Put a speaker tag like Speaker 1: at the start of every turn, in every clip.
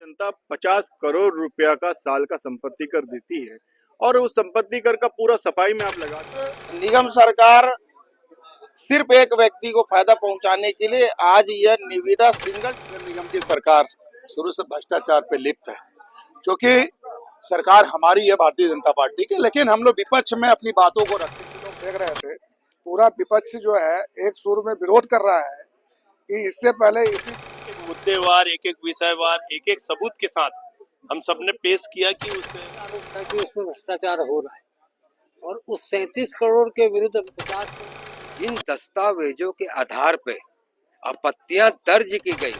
Speaker 1: जनता 50 करोड़ रुपया का साल का संपत्ति कर देती है और उस संपत्ति कर का पूरा सफाई में आप लगाते हैं।
Speaker 2: निगम सरकार सिर्फ एक व्यक्ति को फायदा पहुंचाने के लिए आज यह निविदा सिंगल
Speaker 3: निगम की सरकार शुरू से भ्रष्टाचार पे लिप्त है, क्योंकि सरकार हमारी है भारतीय जनता पार्टी की, लेकिन हम लोग विपक्ष में अपनी बातों को रखते हैं।
Speaker 4: लोग देख रहे थे, पूरा विपक्ष जो है एक सुर में विरोध कर रहा है कि इससे पहले
Speaker 5: एक मुद्देवार, एक एक विषयवार, एक एक सबूत के साथ हम सबने पेश किया कि
Speaker 6: उसमें भ्रष्टाचार हो रहा है और उस 37 करोड़ के विरुद्ध 50
Speaker 7: जिन दस्तावेजों के आधार पे आपत्तियां दर्ज की गई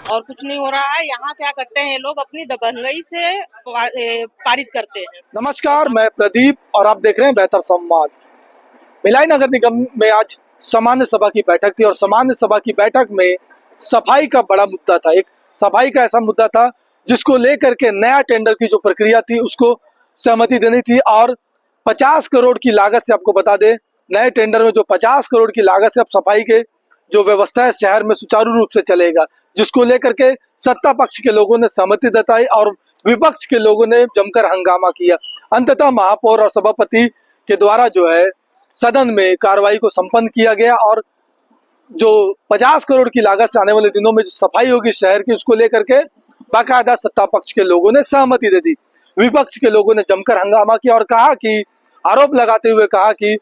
Speaker 8: और कुछ नहीं हो रहा है। यहाँ क्या करते हैं लोग, अपनी दबंगई से पारित करते हैं।
Speaker 9: नमस्कार, मैं प्रदीप और आप देख रहे हैं बेहतर संवाद। भिलाई नगर निगम में आज सामान्य सभा की बैठक थी और सामान्य सभा की बैठक में सफाई का बड़ा मुद्दा था। एक सफाई का ऐसा मुद्दा था जिसको लेकर के नया टेंडर की जो प्रक्रिया थी उसको सहमति देनी थी और 50 करोड़ की लागत से, आपको बता दें, नए टेंडर में जो 50 करोड़ की लागत से अब सफाई के जो व्यवस्था है शहर में सुचारू रूप से चलेगा, जिसको लेकर के सत्ता पक्ष के लोगों ने सहमति जताई और विपक्ष के लोगों ने जमकर हंगामा किया। अंततः महापौर और सभापति के द्वारा जो है सदन में कार्रवाई को संपन्न किया गया और जो 50 करोड़ की लागत से आने वाले दिनों में जो सफाई होगी शहर की, उसको लेकर के बाकायदा सत्ता पक्ष के लोगों ने सहमति दे दी। विपक्ष के लोगों ने जमकर हंगामा किया और कहा कि, आरोप लगाते हुए कहा कि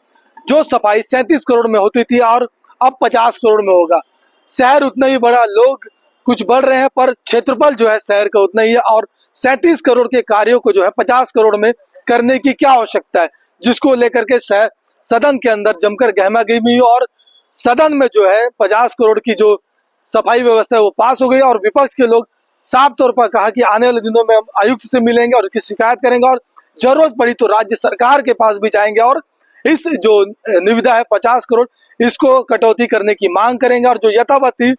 Speaker 9: जो सफाई 37 करोड़ में होती थी और अब 50 करोड़ में होगा। शहर उतना ही बड़ा, लोग कुछ बढ़ रहे हैं पर क्षेत्रफल जो है शहर का उतना ही है और 37 करोड़ के कार्यों को जो है 50 करोड़ में करने की क्या आवश्यकता है, जिसको लेकर के सदन के अंदर जमकर गहमागहमी हुई और सदन में जो है 50 करोड़ की जो सफाई व्यवस्था है वो पास हो गई और विपक्ष के लोग साफ तौर पर कहा कि आने वाले दिनों में हम आयुक्त से मिलेंगे और इसकी शिकायत करेंगे और जरूरत पड़ी तो राज्य सरकार के पास भी जाएंगे और इस जो निविदा है 50 करोड़ इसको कटौती करने की मांग करेंगे और जो यथावत थी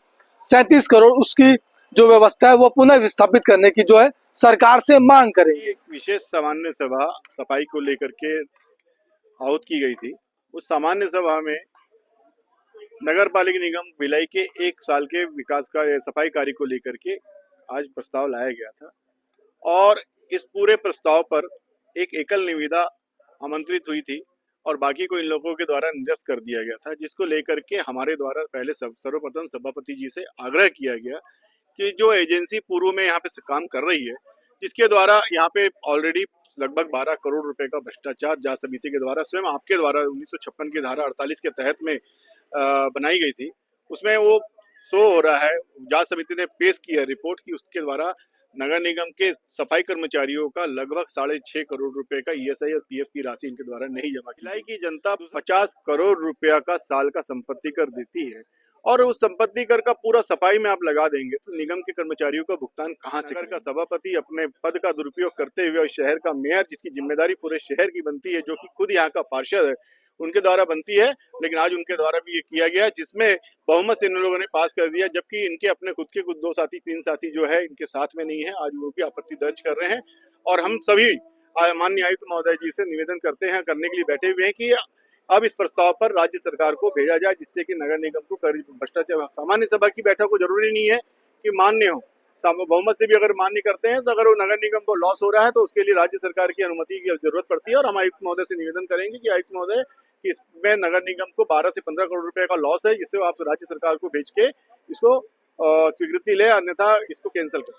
Speaker 9: 37 करोड़ उसकी जो व्यवस्था है वो पुनः विस्थापित करने की जो है सरकार से मांग करेंगे।
Speaker 1: एक विशेष सामान्य सभा सफाई को लेकर के आहूत की गई थी। उस सामान्य सभा में नगर पालिका निगम भिलाई के 1 साल के विकास का सफाई कार्य को लेकर के आज प्रस्ताव लाया गया था और इस पूरे प्रस्ताव पर एक एकल निविदा आमंत्रित हुई थी और बाकी को इन लोगों के द्वारा निरस्त कर दिया गया था, जिसको लेकर के हमारे द्वारा पहले सर्वप्रथम सभापति जी से आग्रह किया गया कि जो एजेंसी पूर्व में यहाँ पे काम कर रही है, जिसके द्वारा यहाँ पे ऑलरेडी लगभग 12 करोड़ रुपए का भ्रष्टाचार जांच समिति के द्वारा स्वयं आपके द्वारा 1956 की धारा 48 के तहत में बनाई गई थी, उसमें वो शो हो रहा है। जांच समिति ने पेश किया रिपोर्ट की उसके द्वारा नगर निगम के सफाई कर्मचारियों का लगभग 6.5 करोड़ रुपए का ईएसआई और पीएफ की राशि इनके द्वारा नहीं जमा की। भिलाई की जनता 50 करोड़ रुपया का साल का संपत्ति कर देती है और उस संपत्ति कर का पूरा सफाई में आप लगा देंगे तो निगम के कर्मचारियों का भुगतान कहाँ से? नगर का सभापति अपने पद का दुरुपयोग करते हुए और शहर का मेयर, जिसकी जिम्मेदारी पूरे शहर की बनती है, जो कि खुद यहाँ का पार्षद है, उनके द्वारा बनती है, लेकिन आज उनके द्वारा भी ये किया गया जिसमें बहुमत से इन लोगों ने पास कर दिया, जबकि इनके अपने खुद के कुछ 2 साथी 3 साथी जो है इनके साथ में नहीं है। आज वो भी आपत्ति दर्ज कर रहे हैं और हम सभी माननीय आयुक्त महोदय जी से निवेदन करते हैं, करने के लिए बैठे हुए हैं कि अब इस प्रस्ताव पर राज्य सरकार को भेजा जाए, जिससे कि नगर निगम को भ्रष्टाचार, सामान्य सभा की बैठक को जरूरी नहीं है कि मान्य हो, बहुमत से भी अगर मान्य करते हैं तो अगर वो नगर निगम को लॉस हो रहा है तो उसके लिए राज्य सरकार की अनुमति की जरूरत पड़ती है और हम आयुक्त महोदय से निवेदन करेंगे कि आयुक्त महोदय इसमें नगर निगम को 12 से 15 करोड़ रुपए का लॉस है, जिससे आप राज्य सरकार को भेज के इसको स्वीकृति ले, अन्यथा इसको कैंसिल कर।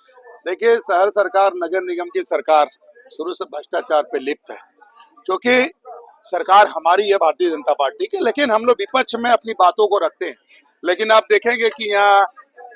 Speaker 3: देखिए, शहर सरकार, नगर निगम की सरकार शुरू से भ्रष्टाचार पे लिप्त है, क्योंकि सरकार हमारी है भारतीय जनता पार्टी की, लेकिन हम लोग विपक्ष में अपनी बातों को रखते हैं। लेकिन आप देखेंगे कि यहाँ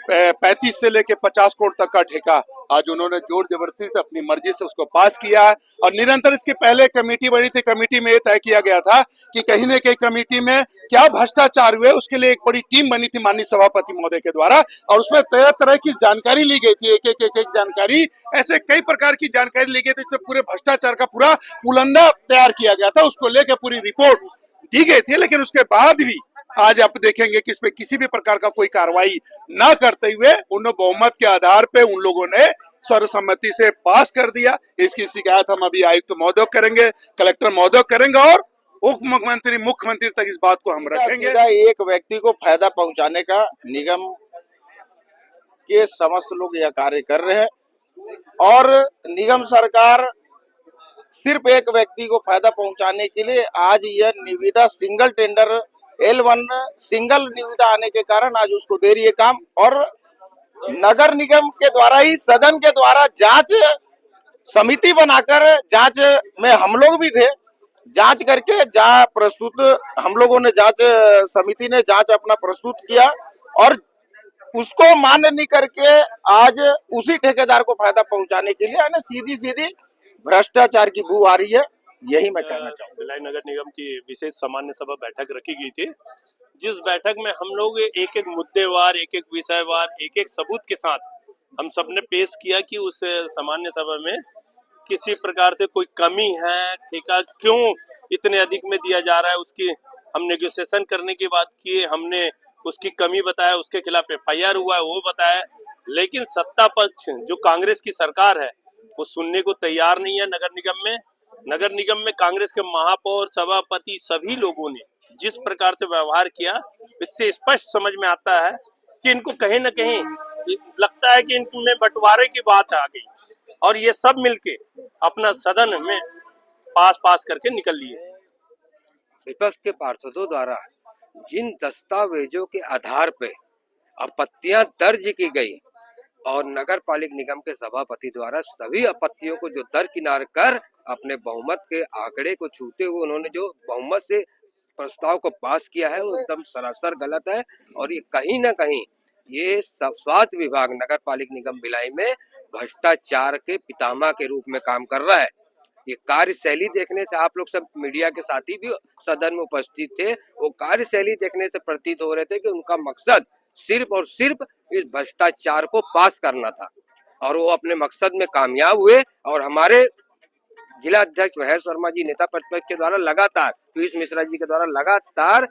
Speaker 3: 35 से लेके 50 करोड़ तक का ठेका आज उन्होंने जोर जबरदस्ती से अपनी मर्जी से उसको पास किया है और निरंतर इसके पहले कमेटी बनी थी, कमेटी में ये तय किया गया था कि कहीं न कहीं कमेटी में क्या भ्रष्टाचार हुए उसके लिए एक बड़ी टीम बनी थी माननीय सभापति महोदय के द्वारा और उसमें तरह तरह की जानकारी ली गई थी, एक जानकारी, ऐसे कई प्रकार की जानकारी ली गई थी, इससे पूरे भ्रष्टाचार का पूरा पुलंदा तैयार किया गया था, उसको लेकर पूरी रिपोर्ट दी गई थी। लेकिन उसके बाद भी आज आप देखेंगे कि इसमें किसी भी प्रकार का कोई कार्रवाई न करते हुए उन बहुमत के आधार पे उन लोगों ने सर्वसम्मति से पास कर दिया। इसकी शिकायत हम अभी आयुक्त महोदय करेंगे, कलेक्टर महोदय करेंगे और उप मुख्यमंत्री तक इस बात को हम रखेंगे।
Speaker 2: एक व्यक्ति को फायदा पहुंचाने का निगम के समस्त लोग यह कार्य कर रहे हैं। और निगम सरकार सिर्फ एक व्यक्ति को फायदा पहुंचाने के लिए आज यह निविदा सिंगल टेंडर L1 सिंगल निविदा आने के कारण आज उसको दे रही है काम। और नगर निगम के द्वारा ही सदन के द्वारा जांच समिति बनाकर जांच में हम लोग भी थे, जांच करके हम लोगों ने जांच समिति ने जांच अपना प्रस्तुत किया और उसको मान्य नहीं करके आज उसी ठेकेदार को फायदा पहुंचाने के लिए ना सीधी सीधी भ्रष्टाचार की बू आ रही है। यही मैं कहना चाहूँगा।
Speaker 5: भिलाई नगर निगम की विशेष सामान्य सभा बैठक रखी गई थी, जिस बैठक में हम लोग एक एक मुद्देवार, एक एक विषयवार, एक एक सबूत के साथ हम सबने पेश किया कि उस सामान्य सभा में किसी प्रकार से कोई कमी है, ठेका क्यों इतने अधिक में दिया जा रहा है, उसकी हम नेगोशिएशन करने की बात की, हमने उसकी कमी बताया, उसके खिलाफ FIR हुआ है वो बताया। लेकिन सत्ता पक्ष जो कांग्रेस की सरकार है वो सुनने को तैयार नहीं है। नगर निगम में कांग्रेस के महापौर, सभापति सभी लोगों ने जिस प्रकार से व्यवहार किया, इससे स्पष्ट समझ में आता है कि इनको कहीं न कहीं लगता है कि इनमें बंटवारे की बात आ गई और ये सब मिलके अपना सदन में पास करके निकल लिए।
Speaker 7: विपक्ष के पार्षदों द्वारा जिन दस्तावेजों के आधार पे आपत्तियां दर्ज की गई और नगर पालिक निगम के सभापति द्वारा सभी आपत्तियों को जो दरकिनार कर अपने बहुमत के आंकड़े को छूते हुए उन्होंने जो बहुमत से प्रस्ताव को पास किया है वो एकदम सरासर गलत है। और ये कहीं ना कहीं ये स्वास्थ्य विभाग नगर पालिक निगम भिलाई में भ्रष्टाचार के पितामह के रूप में काम कर रहा है। ये कार्यशैली देखने से आप लोग सब मीडिया के साथी भी सदन में उपस्थित थे, वो कार्यशैली देखने से प्रतीत हो रहे थे कि उनका मकसद सिर्फ और सिर्फ इस भ्रष्टाचार को पास करना था और वो अपने मकसद में कामयाब हुए। और हमारे जिला अध्यक्ष महेश वर्मा जी नेता प्रतिपक्ष के द्वारा लगातार, पीयूष मिश्रा जी के द्वारा लगातार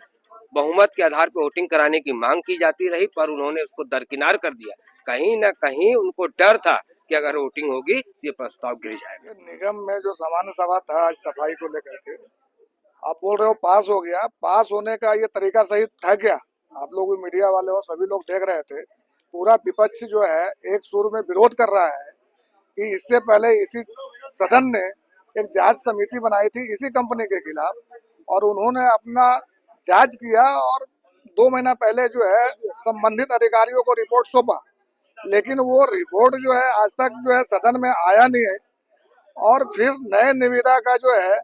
Speaker 7: बहुमत के आधार पर वोटिंग कराने की मांग की जाती रही, पर उन्होंने उसको दरकिनार कर दिया। कहीं ना कहीं उनको डर था कि अगर वोटिंग होगी तो ये प्रस्ताव गिर जाएगा।
Speaker 4: निगम में जो सामान्य सभा था आज सफाई को लेकर के, आप बोल रहे हो पास हो गया, पास होने का ये तरीका सही था क्या? आप लोग भी मीडिया वाले हो, सभी लोग देख रहे थे, पूरा विपक्ष जो है एक सुर में विरोध कर रहा है कि इससे पहले इसी सदन ने एक जांच समिति बनाई थी इसी कंपनी के खिलाफ और उन्होंने अपना जांच किया और 2 महीना पहले जो है संबंधित अधिकारियों को रिपोर्ट सौंपा, लेकिन वो रिपोर्ट जो है आज तक जो है सदन में आया नहीं है। और फिर नए निविदा का जो है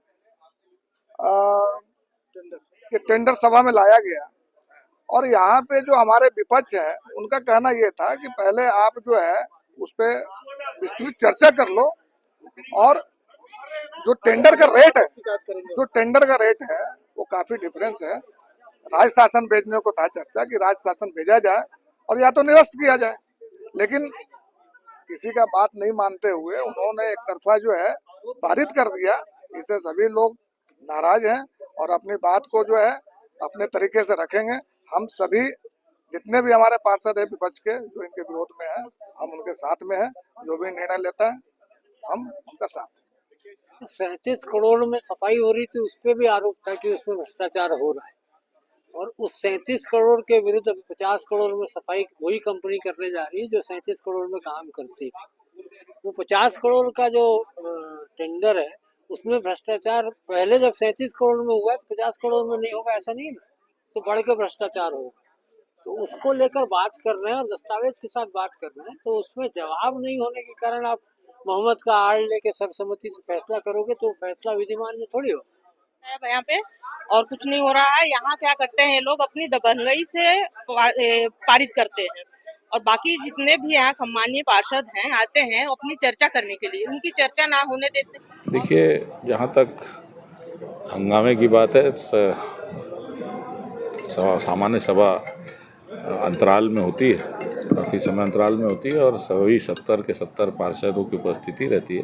Speaker 4: टेंडर सभा में लाया गया और यहाँ पे जो हमारे विपक्ष है उनका कहना ये था कि पहले आप जो है उस पर विस्तृत चर्चा कर लो और जो टेंडर का रेट है वो काफी डिफरेंस है। राज्य शासन भेजने को था चर्चा कि राज्य शासन भेजा जाए और या तो निरस्त किया जाए, लेकिन किसी का बात नहीं मानते हुए उन्होंने एक तरफा जो है पारित कर दिया। इससे सभी लोग नाराज हैं और अपनी बात को जो है अपने तरीके से रखेंगे। हम सभी जितने भी हमारे पार्षद है विपक्ष के जो इनके विरोध में है, हम उनके साथ में है, जो भी निर्णय लेता है हम उनका साथ है।
Speaker 6: 37 करोड़ में सफाई हो रही थी, उस पर भी आरोप था कि उसमें भ्रष्टाचार हो रहा है और उस 37 करोड़ के विरुद्ध अभी 50 करोड़ में सफाई वही कंपनी करने जा रही है जो 37 करोड़ में काम करती थी। वो 50 करोड़ का जो टेंडर है उसमें भ्रष्टाचार पहले जब 37 करोड़ में हुआ तो 50 करोड़ में नहीं होगा ऐसा नहीं ना, तो बढ़ के भ्रष्टाचार होगा। तो उसको लेकर बात कर रहे हैं और दस्तावेज के साथ बात कर रहे हैं, तो उसमें जवाब नहीं होने के कारण आप मोहम्मद का आड़ लेके सर्वसम्मति से फैसला करोगे तो फैसला विधिमान में थोड़ी हो
Speaker 8: यहाँ पे। और कुछ नहीं हो रहा है। यहाँ क्या करते हैं लोग अपनी दबंगई से पारित करते हैं और बाकी जितने भी यहाँ सम्मानीय पार्षद हैं आते हैं अपनी चर्चा करने के लिए, उनकी चर्चा ना होने देते।
Speaker 10: देखिए, जहाँ तक हंगामे की बात है, सामान्य सभा अंतराल में होती है, काफ़ी समय अंतराल में होती है और सभी 70 के 70 पार्षदों की उपस्थिति रहती है।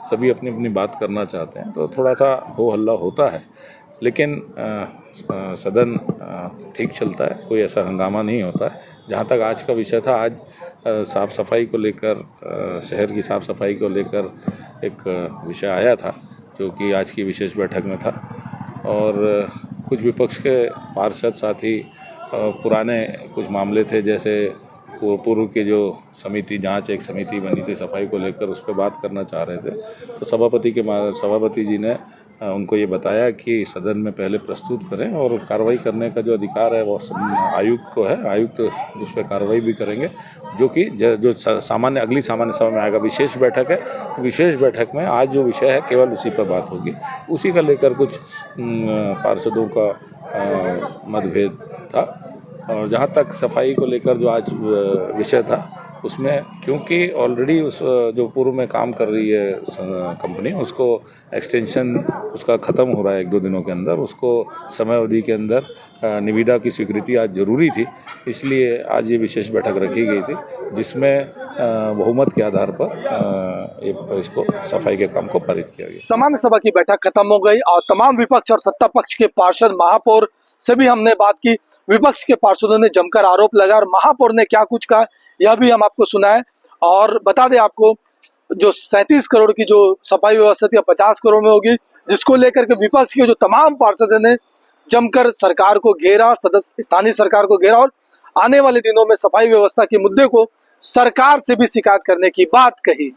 Speaker 10: सभी अपनी अपनी बात करना चाहते हैं तो थोड़ा सा हो हल्ला होता है, लेकिन सदन ठीक चलता है, कोई ऐसा हंगामा नहीं होता है। जहाँ तक आज का विषय था, आज साफ़ सफाई को लेकर, शहर की साफ़ सफाई को लेकर एक विषय आया था जो कि आज की विशेष बैठक में था और कुछ विपक्ष के पार्षद साथी पुराने कुछ मामले थे, जैसे पूर्व की जो समिति जांच एक समिति बनी थी सफाई को लेकर, उस पर बात करना चाह रहे थे। तो सभापति जी ने उनको ये बताया कि सदन में पहले प्रस्तुत करें और कार्रवाई करने का जो अधिकार है वो आयुक्त को है। आयुक्त उस पर कार्रवाई भी करेंगे, जो कि जो अगली सामान्य सभा में आएगा। विशेष बैठक है, विशेष बैठक में आज जो विषय है केवल उसी पर बात होगी। उसी का लेकर कुछ पार्षदों का मतभेद था। और जहाँ तक सफाई को लेकर जो आज विषय था, उसमें क्योंकि ऑलरेडी उस जो पूर्व में काम कर रही है कंपनी, उसको एक्सटेंशन उसका ख़त्म हो रहा है 1-2 दिनों के अंदर, उसको समय अवधि के अंदर निविदा की स्वीकृति आज ज़रूरी थी। इसलिए आज ये विशेष बैठक रखी गई थी, जिसमें बहुमत के आधार पर इसको सफाई के काम को पारित किया गया।
Speaker 9: सामान्य सभा की बैठक खत्म हो गई और तमाम विपक्ष और सत्ता पक्ष के पार्षद, महापौर से भी हमने बात की। विपक्ष के पार्षदों ने जमकर आरोप लगाया और महापौर ने क्या कुछ कहा यह भी हम आपको सुनाए। और बता दें आपको, जो 37 करोड़ की जो सफाई व्यवस्था थी 50 करोड़ में होगी, जिसको लेकर के विपक्ष के जो तमाम पार्षदों ने जमकर सरकार को घेरा, स्थानीय सरकार को घेरा और आने वाले दिनों में सफाई व्यवस्था के मुद्दे को सरकार से भी शिकायत करने की बात कही।